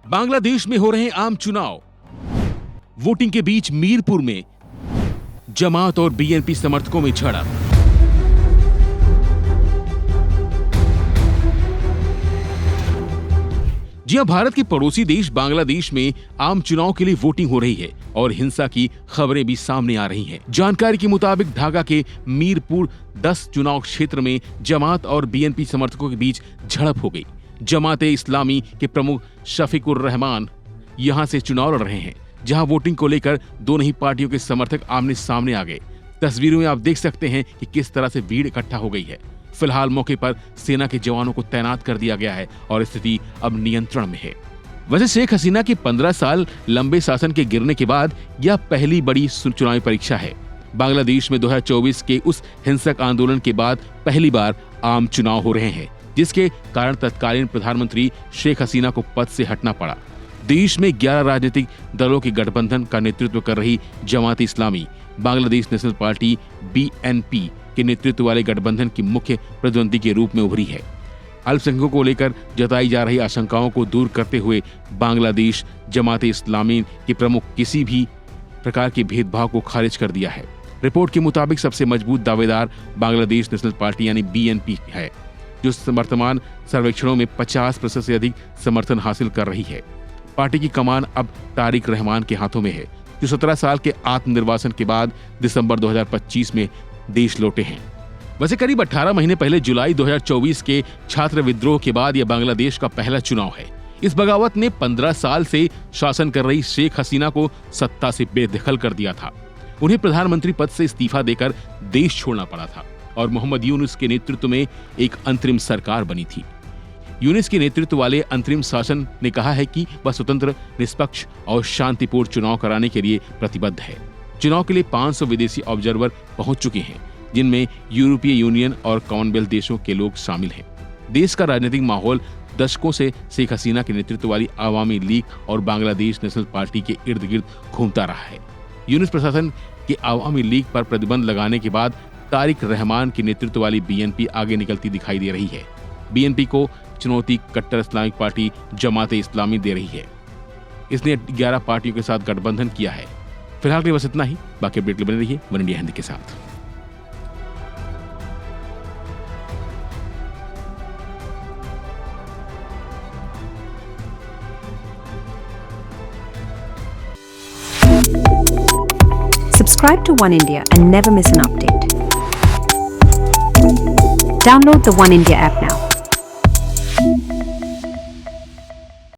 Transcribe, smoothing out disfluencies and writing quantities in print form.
बांग्लादेश में हो रहे आम चुनाव, वोटिंग के बीच मीरपुर में जमात और बीएनपी समर्थकों में झड़प। जी हां, भारत के पड़ोसी देश बांग्लादेश में आम चुनाव के लिए वोटिंग हो रही है और हिंसा की खबरें भी सामने आ रही हैं। जानकारी के मुताबिक ढाका के मीरपुर 10 चुनाव क्षेत्र में जमात और बीएनपी समर्थकों के बीच झड़प हो गई। जमाते इस्लामी के प्रमुख शफीकुर रहमान यहां से चुनाव लड़ रहे हैं, जहां वोटिंग को लेकर दोनों ही पार्टियों के समर्थक आमने सामने आ गए। तस्वीरों में आप देख सकते हैं कि किस तरह से भीड़ इकट्ठा हो गई है। फिलहाल मौके पर सेना के जवानों को तैनात कर दिया गया है और स्थिति अब नियंत्रण में है। वैसे शेख हसीना के 15 साल लंबे शासन के गिरने के बाद यह पहली बड़ी चुनावी परीक्षा है। बांग्लादेश में 2024 के उस हिंसक आंदोलन के बाद पहली बार आम चुनाव हो रहे हैं, जिसके कारण तत्कालीन प्रधानमंत्री शेख हसीना को पद से हटना पड़ा। देश में 11 राजनीतिक दलों के गठबंधन का नेतृत्व कर रही Jamaat Islami Bangladesh national party BNP के नेतृत्व वाले गठबंधन की मुख्य प्रतिद्वंदी के रूप में उभरी है। अल्पसंख्यकों को लेकर जताई जा रही आशंकाओं को दूर करते हुए बांग्लादेश जमात इस्लामी के प्रमुख किसी भी प्रकार के भेदभाव को खारिज कर दिया है। रिपोर्ट के मुताबिक सबसे मजबूत दावेदार बांग्लादेश नेशनल पार्टी यानी बीएनपी है, जो वर्तमान सर्वेक्षणों में 50% से अधिक समर्थन हासिल कर रही है। पार्टी की कमान अब तारिक रहमान के हाथों में है, जो 17 साल के आत्मनिर्वासन के बाद दिसंबर 2025 में देश लौटे हैं। वैसे करीब 18 महीने पहले जुलाई 2024 के छात्र विद्रोह के बाद यह बांग्लादेश का पहला चुनाव है। इस बगावत ने 15 साल से शासन कर रही शेख हसीना को सत्ता से बेदखल कर दिया था। उन्हें प्रधानमंत्री पद से इस्तीफा देकर देश छोड़ना पड़ा था और मोहम्मद यूनुस के नेतृत्व में एक अंतरिम सरकार बनी थी। यूनुस के नेतृत्व वाले अंतरिम शासन ने कहा है कि वह स्वतंत्र, निष्पक्ष और शांतिपूर्ण चुनाव कराने के लिए प्रतिबद्ध है। चुनाव के लिए 500 विदेशी ऑब्जर्वर पहुंच चुके हैं, जिनमें यूरोपीय यूनियन और कॉमनवेल्थ देशों के लोग शामिल हैं। देश का राजनीतिक माहौल दशकों से शेख हसीना के नेतृत्व वाली आवामी लीग और बांग्लादेश नेशनल पार्टी के इर्द गिर्द घूमता रहा है। यूनुस प्रशासन के आवामी लीग पर प्रतिबंध लगाने के बाद तारिक रहमान के नेतृत्व वाली बीएनपी आगे निकलती दिखाई दे रही है। बीएनपी को चुनौती कट्टर इस्लामिक पार्टी जमात इस्लामी दे रही है। इसने 11 पार्टियों के साथ गठबंधन किया है। फिलहाल के लिए बस इतना ही। बाकी अपडेट बने रहिए वन इंडिया हिंदी के साथ। Subscribe to One India and never miss an update. Download the One India app now.